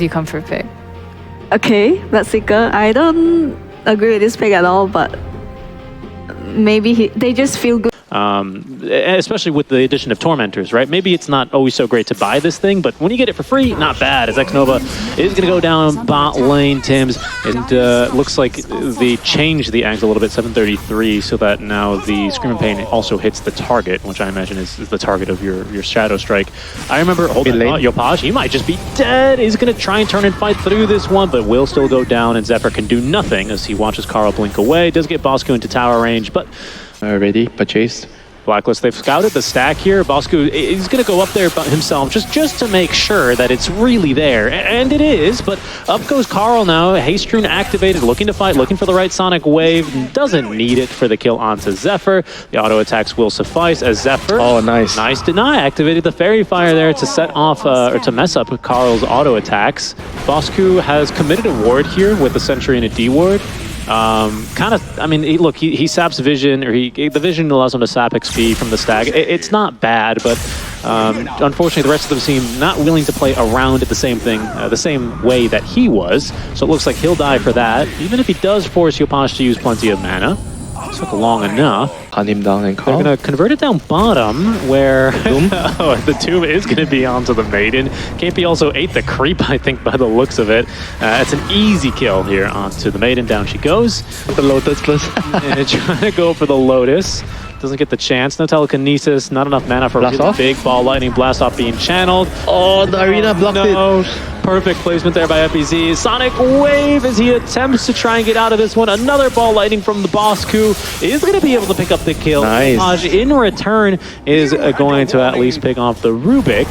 easy comfort pick. Okay, Seeker. I don't agree with this pick at all, but maybe they just feel good. Especially with the addition of Tormentors, right? Maybe it's not always so great to buy this thing, but when you get it for free, not bad. As Xnova is going to go down bot lane, Tims, and looks like they changed the angle a little bit, 733, so that now the Screaming Pain also hits the target, which I imagine is the target of your Shadow Strike. I remember holding Yopaj, he might just be dead. He's going to try and turn and fight through this one, but will still go down, and Zephyr can do nothing as he watches Carl blink away. Does get Bosco into tower range, but ready, purchased. Blacklist, they've scouted the stack here. Bosco is going to go up there himself just to make sure that it's really there. And it is, but up goes Carl now. Haste Rune activated, looking to fight, looking for the right Sonic Wave. Doesn't need it for the kill onto Zephyr. The auto attacks will suffice as Zephyr. Oh, nice. Nice deny. Activated the Fairy Fire there to set off, or to mess up Carl's auto attacks. Bosco has committed a ward here with a Sentry and a D ward. I mean, he saps vision, or the vision allows him to sap XP from the stag. It's not bad, but unfortunately the rest of them seem not willing to play around at the same way that he was. So it looks like he'll die for that, even if he does force Yopaj to use plenty of mana. Took long enough. Hunt him down and call. They're going to convert it down bottom, where the Tomb is going to be onto the Maiden. KP also ate the creep, I think, by the looks of it. It's an easy kill here onto the Maiden. Down she goes. The Lotus plus. And trying to go for the Lotus. Doesn't get the chance. No telekinesis. Not enough mana for a big ball lightning blast off being channeled. Oh, the arena blocked it. Perfect placement there by FBZ. Sonic Wave as he attempts to try and get out of this one. Another ball lightning from the Bosco is going to be able to pick up the kill. Nice. In return is going to at least pick off the Rubik.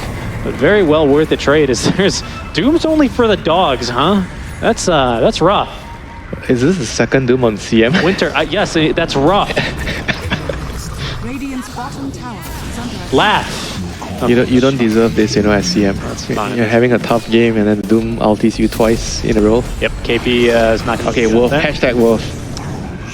But very well worth the trade as there's Doom's only for the dogs, huh? That's rough. Is this the second Doom on CM? Winter, yes, that's rough. Laugh. You don't deserve this, as CM. You're having a tough game and then Doom ultis you twice in a row. Yep, KP is not going to Okay, Wolf. Hashtag Wolf.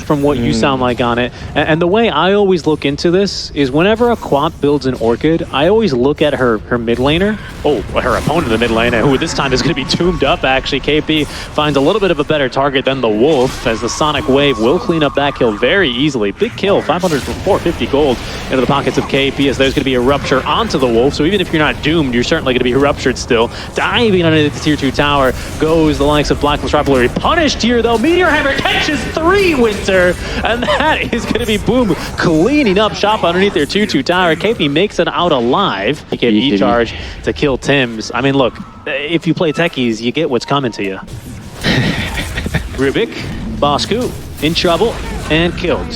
From what you sound like on it. And the way I always look into this is whenever a Quap builds an Orchid, I always look at her mid laner. Oh, her opponent in the mid lane, who this time is going to be tombed up, actually. KP finds a little bit of a better target than the Wolf, as the Sonic Wave will clean up that kill very easily. Big kill, 500 for 450 gold into the pockets of KP, as there's going to be a Rupture onto the Wolf. So even if you're not doomed, you're certainly going to be ruptured still. Diving underneath the tier 2 tower goes the likes of Blacklist Rivalry. Punished here, though. Meteor Hammer catches 3, Winter. And that is going to be Boom cleaning up shop underneath their 2-2 tower. KP makes it out alive. He can E-charge to kill Tims. I mean, look, if you play techies, you get what's coming to you. Rubik, Bosco in trouble and killed.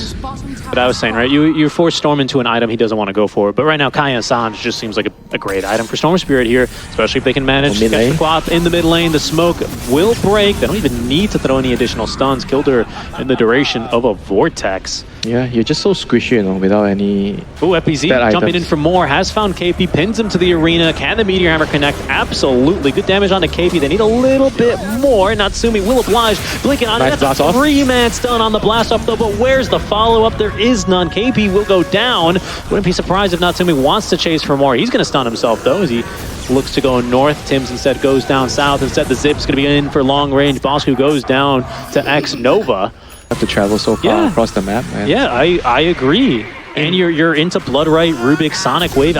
But I was saying, right, you force Storm into an item he doesn't want to go for. But right now, Kaya Sanj just seems like a great item for Storm Spirit here, especially if they can manage to catch the Quap in the mid lane. The smoke will break. They don't even need to throw any additional stuns. Killed her in the duration of a Vortex. Yeah, you're just so squishy, without any... Ooh, FPZ jumping in for more. Has found KP, pins him to the arena. Can the Meteor Hammer connect? Absolutely. Good damage onto KP. They need a little bit more. Natsumi will oblige. Blinking on it. That's a 3-man stun on the blast off, though. But where's the follow-up? There is none. KP will go down. Wouldn't be surprised if Natsumi wants to chase for more. He's going to stun himself, though, as he looks to go north. Tims instead goes down south. Instead, the Zip's going to be in for long range. Bosco goes down to Xnova. Have to travel so far across the map, man. Yeah, I agree. And you're into Bloodright, Rubik, Sonic Wave.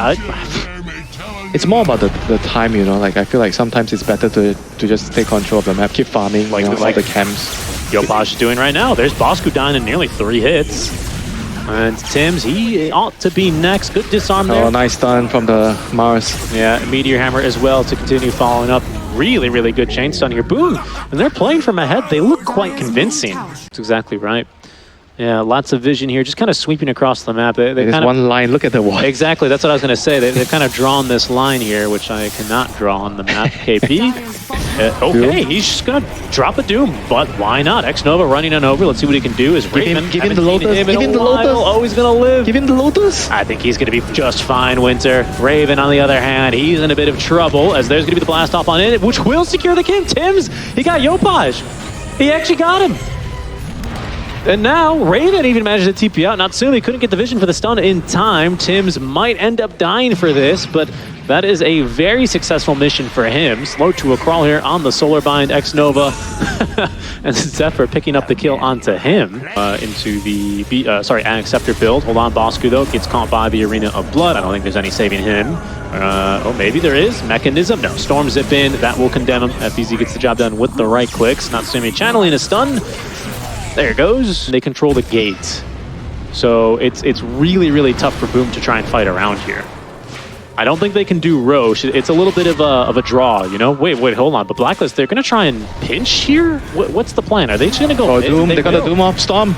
It's more about the time, like I feel like sometimes it's better to just take control of the map, keep farming, like the camps. Yopaj is doing right now. There's Bosco dying in nearly 3 hits. And Tims, he ought to be next. Good disarm there. Oh, nice stun from the Mars. Yeah, Meteor Hammer as well to continue following up. Really, really good chain stun here. Boom! And they're playing from ahead. They look quite convincing. That's exactly right. Yeah, lots of vision here, just kind of sweeping across the map. They There's kind of, one line, look at the wall. Exactly, that's what I was going to say. They've kind of drawn this line here, which I cannot draw on the map. KP, okay, he's just going to drop a Doom, but why not? Xnova running on over, let's see what he can do. Is Raven, give him the Lotus, give him the Lotus. Oh, he's going to live. Give him the Lotus. I think he's going to be just fine, Winter. Raven, on the other hand, he's in a bit of trouble, as there's going to be the blast off on it, which will secure the king. Tims, he got Yopaj. He actually got him. And now, Raven even managed to TP out. Natsumi couldn't get the vision for the stun in time. Tims might end up dying for this, but that is a very successful mission for him. Slow to a crawl here on the Solar Bind, X-Nova. And Zephyr picking up the kill onto him into the Annex Scepter build. Hold on, Bosku, though, gets caught by the Arena of Blood. I don't think there's any saving him. Oh, maybe there is. Mechanism. No, Storm Zip in. That will condemn him. FBZ gets the job done with the right clicks. Natsumi channeling a stun. There it goes. They control the gate. So it's really, really tough for Boom to try and fight around here. I don't think they can do Roche. It's a little bit of a draw, you know? Wait, hold on. But Blacklist, they're going to try and pinch here? What's the plan? Are they just going to go Oh, Doom. They got a Doom off Storm.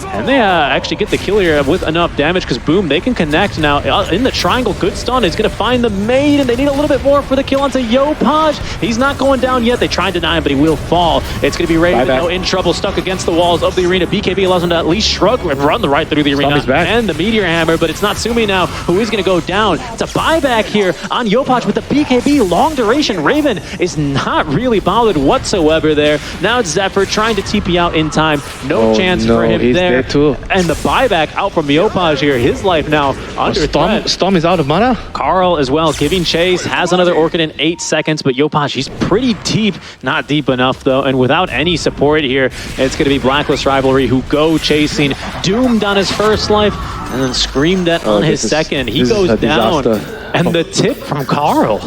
And they actually get the kill here with enough damage because Boom, they can connect now in the triangle. Good stun is going to find the maid, and they need a little bit more for the kill onto Yopaj. He's not going down yet. They tried to deny him, but he will fall. It's going to be Raven now in trouble, stuck against the walls of the arena. BKB allows him to at least shrug and run the right through the arena. And the Meteor Hammer, but it's not Sumi now who is going to go down. It's a buyback here on Yopaj with the BKB. Long duration. Raven is not really bothered whatsoever there. Now it's Zephyr trying to TP out in time. No chance for him there. Too. And the buyback out from Yopaj here. His life now under threat. Storm is out of mana. Carl as well giving chase. Has another Orchid in 8 seconds, but Yopaj, he's pretty deep. Not deep enough though. And without any support here, it's going to be Blacklist Rivalry who go chasing. Doomed on his first life and then screamed at on his second. He goes down. And the tip from Carl.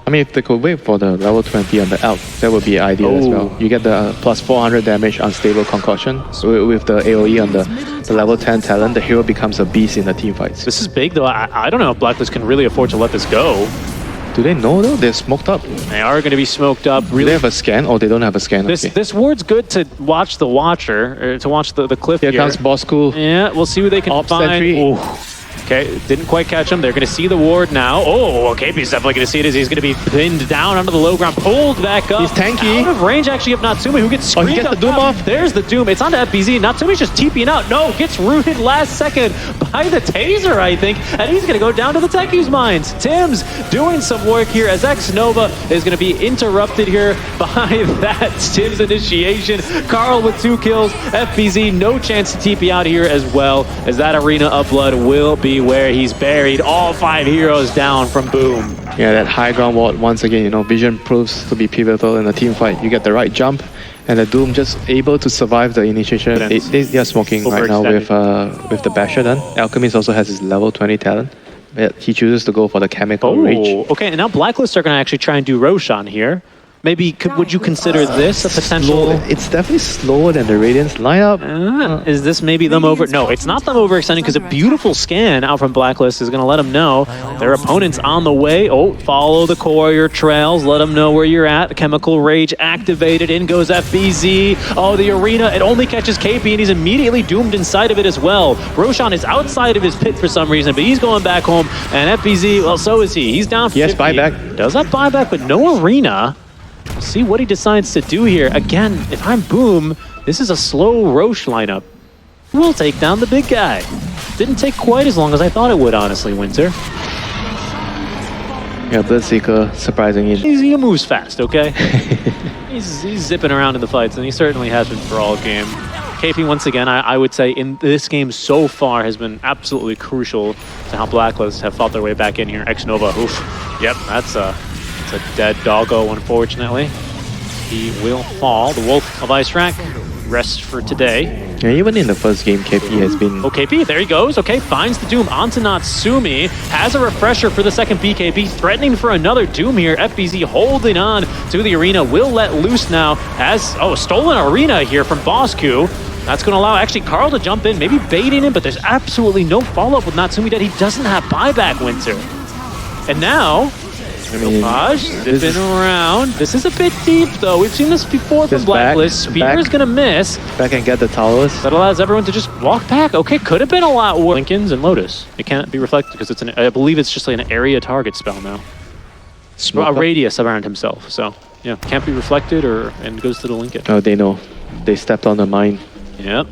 I mean, if they could wait for the level 20 on the out, that would be ideal as well. You get the plus 400 damage unstable concussion. So with the AoE on the level 10 talent, the hero becomes a beast in the team fights. This is big though. I don't know if Blacklist can really afford to let this go. Do they know though? They're smoked up. They are going to be smoked up. Really. Do they have a scan or they don't have a scan? This ward's good to watch the Watcher, or to watch the cliff here. Here comes Bosku. Yeah, we'll see who they can find. Okay, didn't quite catch him. They're going to see the ward now. Oh, KP is definitely going to see it as he's going to be pinned down onto the low ground, pulled back up. He's tanky. Out of range, actually, of Natsumi, who gets screened. He gets the Doom off. There's the Doom. It's onto FBZ. Natsumi's just TPing out. No, gets rooted last second by the taser, I think. And he's going to go down to the Teku's mines. Tims doing some work here as X-Nova is going to be interrupted here by that Tims initiation. Carl with 2 kills. FBZ, no chance to TP out here as well, as that Arena of Blood will be where he's buried. All 5 heroes down from Boom. Yeah, that high ground ward, once again, you know, vision proves to be pivotal in a team fight. You get the right jump, and the Doom just able to survive the initiation. They are smoking right now with the Basher then. Alchemist also has his level 20 talent, but he chooses to go for the chemical rage. Okay, and now Blacklist are going to actually try and do Roshan here. Maybe, would you consider this a potential? It's definitely slower than the Radiance lineup. Is this maybe them over? No, it's not them overextending, because a beautiful scan out from Blacklist is going to let them know their opponent's on the way. Oh, follow the courier trails. Let them know where you're at. Chemical Rage activated. In goes FBZ. Oh, the arena. It only catches KP, and he's immediately doomed inside of it as well. Roshan is outside of his pit for some reason, but he's going back home. And FBZ, well, so is he. He's down 50. Yes, buyback. Does have buyback, but no arena. See what he decides to do here. Again, if I'm Boom, this is a slow Roche lineup. We'll take down the big guy. Didn't take quite as long as I thought it would, honestly, Winter. Yeah, Bloodseeker, surprisingly. He moves fast, okay? he's zipping around in the fights, and he certainly has been for all game. KP, once again, I would say in this game so far has been absolutely crucial to how Blacklist have fought their way back in here. X-Nova, oof. Yep, that's a dead doggo, unfortunately. He will fall. The Wolf of Ice Rack rests for today. Yeah, even in the first game, KP has been... Oh, KP, there he goes. Okay, finds the Doom onto Natsumi. Has a refresher for the second BKB. Threatening for another Doom here. FBZ holding on to the arena. Will let loose now. Has, stolen arena here from Bosku. That's going to allow actually Carl to jump in, maybe baiting him, but there's absolutely no follow-up with Natsumi that he doesn't have buyback, Winter. And now... zipping around. This is a bit deep, though. We've seen this before from Blacklist. Spear is going to miss. Back and get the towers. That allows everyone to just walk back. Okay, could have been a lot worse. Lincoln's and Lotus. It can't be reflected because it's I believe it's just like an area target spell now. A radius around himself. So, yeah, can't be reflected and goes to the Lincoln. Oh, they know. They stepped on the mine. Yep.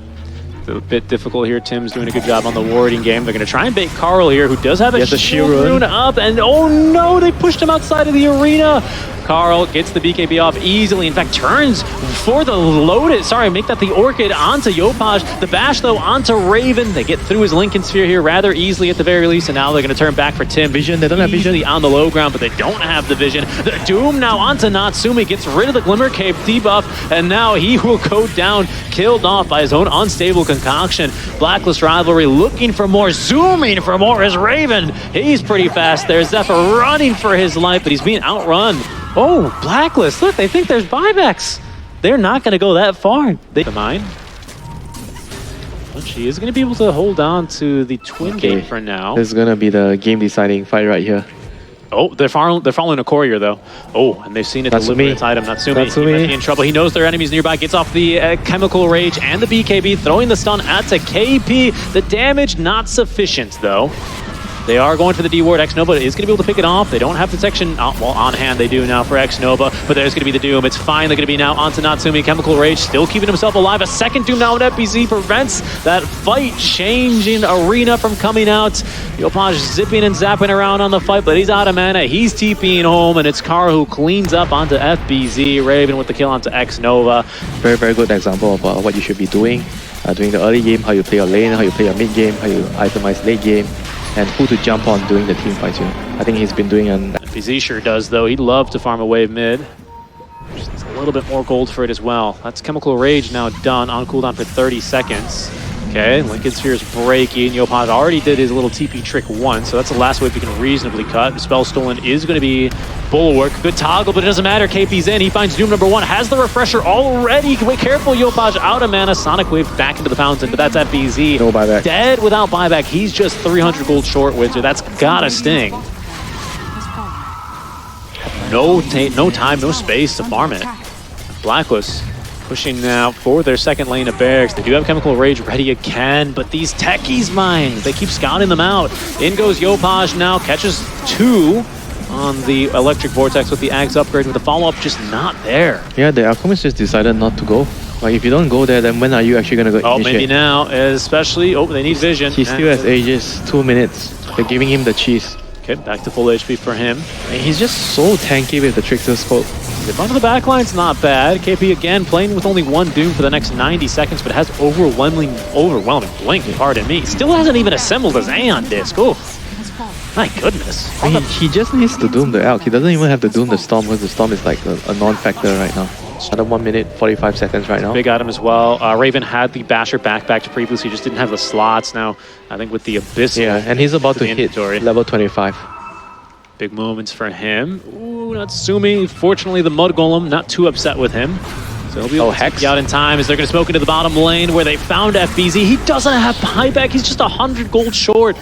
It's a bit difficult here. Tim's doing a good job on the warding game. They're going to try and bait Carl here, who does have a shield rune up. And oh no, they pushed him outside of the arena. Carl gets the BKB off easily. In fact, turns for the loaded. Sorry, make that the Orchid onto Yopaj. The bash, though, onto Raven. They get through his Lincoln Sphere here rather easily at the very least. And now they're going to turn back for Tim. Vision, they don't have vision. On the low ground, but they don't have the vision. The Doom now onto Natsumi. Gets rid of the Glimmer Cape debuff. And now he will go down, killed off by his own unstable concoction. Blacklist Rivalry looking for more. Zooming for more is Raven. He's pretty fast there. Zephyr running for his life, but he's being outrun. Oh, Blacklist, look, they think there's buybacks. They're not going to go that far. They mine. But she is going to be able to hold on to the twin gate for now. This is going to be the game-deciding fight right here. Oh, they're following a courier, though. Oh, and they've seen it deliver its item. Natsumi. He might be in trouble. He knows there are enemies nearby. Gets off the Chemical Rage and the BKB, throwing the stun at the KP. The damage not sufficient, though. They are going for the D-Ward. X-Nova is going to be able to pick it off. They don't have protection. Well, on hand they do now for X-Nova, but there's going to be the Doom. It's finally going to be now onto Natsumi. Chemical Rage still keeping himself alive. A second Doom now on FBZ prevents that fight-changing arena from coming out. Yopaj zipping and zapping around on the fight, but he's out of mana. He's TPing home, and it's Kara who cleans up onto FBZ. Raven with the kill onto X-Nova. Very, very good example of what you should be doing. During the early game, how you play your lane, how you play your mid game, how you itemize late game, and who to jump on during the team fights. I think he's been doing an... FBZ sure does, though. He'd love to farm a wave mid. Just needs a little bit more gold for it as well. That's Chemical Rage now done on cooldown for 30 seconds. Okay, Lincoln Sphere's breaking. Yopaj already did his little TP trick once, so that's the last wave he can reasonably cut. Spell Stolen is going to be Bulwark. Good toggle, but it doesn't matter. KP's in. He finds Doom number 1. Has the refresher already. Wait, careful, Yopaj out of mana. Sonic Wave back into the fountain, but that's FBZ. No buyback. Dead without buyback. He's just 300 gold short, Wizard. That's gotta sting. No time, no space to farm it. Blacklist pushing now for their second lane of barracks. They do have Chemical Rage ready again, but these techies mines, they keep scouting them out. In goes Yopaj now, catches 2 on the Electric Vortex with the Axe upgrade, with the follow-up just not there. Yeah, the Alchemist just decided not to go. Like, if you don't go there, then when are you actually going to go initiate? Maybe now, especially... Oh, they need vision. He still has Aegis, 2 minutes. They're giving him the cheese. Okay, back to full HP for him. And he's just so tanky with the Trickster Scope. The front of the backline's not bad. KP again playing with only 1 Doom for the next 90 seconds, but has overwhelming blink, pardon me. Still hasn't even assembled his Aeon disc. Oh, my goodness. He just needs to Doom the Elk. He doesn't even have to Doom the Storm, because the Storm is like a non-factor right now. Another 1 minute, 45 seconds right now. Big item as well. Raven had the Basher back to previously, just didn't have the slots. Now, I think with the Abyss. Yeah, and he's about to hit level 25. Big moments for him. Ooh, Natsumi. Fortunately, the Mud Golem not too upset with him. So he'll be able to take you out in time as they're going to smoke into the bottom lane where they found FBZ. He doesn't have buyback. He's just 100 gold short.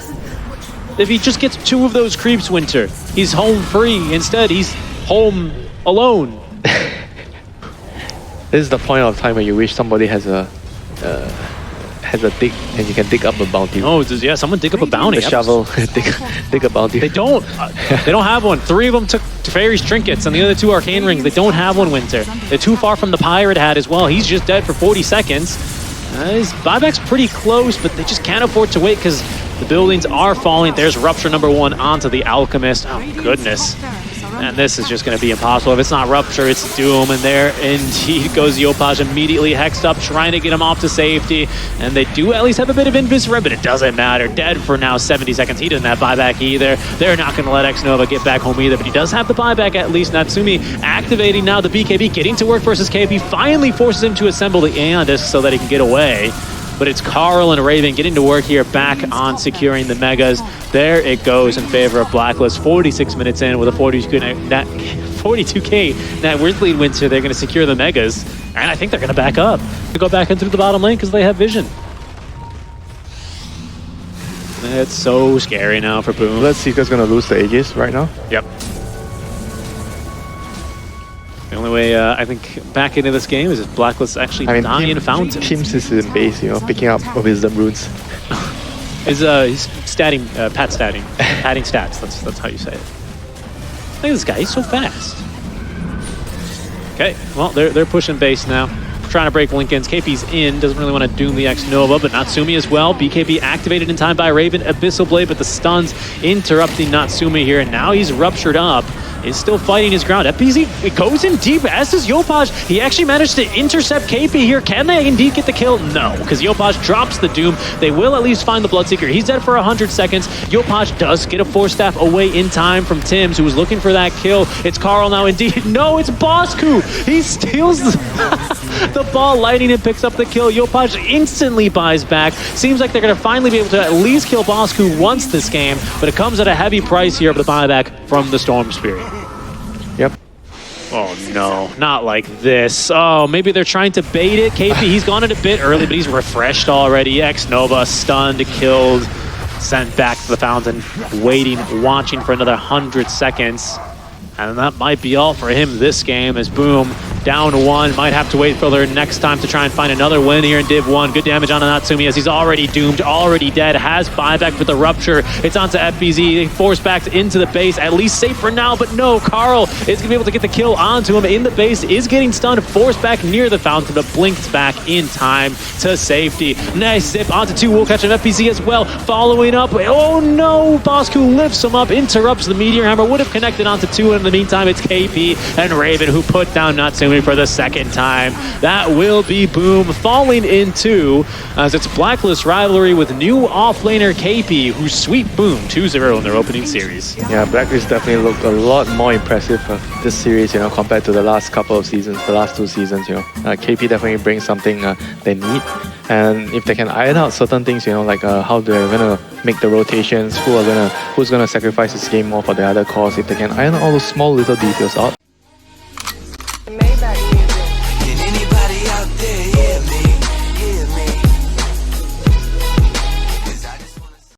If he just gets 2 of those creeps, Winter, he's home free. Instead, he's home alone. This is the point of time where you wish somebody has a dig and you can dig up a bounty. Oh, yeah, someone dig up a bounty. The shovel, dig a bounty. They don't have one. 3 of them took Fairy's Trinkets and the other 2 Arcane Rings. They don't have one, Winter. They're too far from the Pirate Hat as well. He's just dead for 40 seconds. His buyback's pretty close, but they just can't afford to wait because the buildings are falling. There's Rupture number 1 onto the Alchemist. Oh, goodness. And this is just going to be impossible. If it's not Rupture, it's Doom. And there indeed goes Yopaj, immediately hexed up, trying to get him off to safety. And they do at least have a bit of invis rep, but it doesn't matter. Dead for now, 70 seconds. He doesn't have buyback either. They're not going to let X-Nova get back home either, but he does have the buyback at least. Natsumi activating now the BKB, getting to work versus KP, finally forces him to assemble the Aeon Disc so that he can get away. But it's Carl and Raven getting to work here, back on securing the Megas. There it goes in favor of Blacklist. 46 minutes in with a 42k net worth lead Winter. They're going to secure the Megas, and I think they're going to back up. They go back in through the bottom lane because they have vision. It's so scary now for Boom. Let's see who's going to lose the Aegis right now. Yep. The only way I think back into this game is if Blacklist actually die in Fountain. Teams is in base, picking up wisdom runes. He's statting, padding stats. That's how you say it. Look at this guy, he's so fast. Okay, well they're pushing base now. trying to break Lincoln's. KP's in, doesn't really want to doom the X-Nova, but Natsumi as well. BKB activated in time by Raven, Abyssal Blade, but the stuns interrupting Natsumi here, and now he's ruptured up. Is still fighting his ground. FPZ, it goes in deep, as does Yopaj. He actually managed to intercept KP here. Can they indeed get the kill? No, because Yopaj drops the Doom. They will at least find the Bloodseeker. He's dead for 100 seconds. Yopaj does get a Force Staff away in time from Tims, who was looking for that kill. It's Carl now indeed. No, it's Bosku. He steals the ball. Lightning and picks up the kill. Yopaj instantly buys back. Seems like they're going to finally be able to at least kill Bosku once this game, but it comes at a heavy price here of the buyback from the Storm Spirit. Yep. Oh no, not like this. Oh, maybe they're trying to bait it. KP, he's gone in a bit early, but he's refreshed already. X-Nova stunned, killed, sent back to the fountain, waiting, watching for another 100 seconds. And that might be all for him this game as Boom, down 1, might have to wait for their next time to try and find another win here in Div 1. Good damage on Natsumi as he's already doomed, already dead, has buyback with the rupture. It's onto FBZ, they force back into the base, at least safe for now, but no, Carl is going to be able to get the kill onto him in the base, is getting stunned, forced back near the fountain, but blinked back in time to safety. Nice zip onto 2, will catch an FBZ as well, following up. Oh no, Bosku lifts him up, interrupts the Meteor Hammer, would have connected onto 2, and in the meantime, it's KP and Raven who put down Natsumi for the second time. That will be Boom falling in 2 as it's Blacklist Rivalry with new offlaner KP who sweep Boom 2-0 in their opening series. Yeah, Blacklist definitely looked a lot more impressive this series, you know, compared to the last couple of seasons, the last 2 seasons, you know. KP definitely brings something they need. And if they can iron out certain things, you know, like how they're gonna make the rotations, who's gonna sacrifice this game more for the other cause, if they can iron out all those small little details out,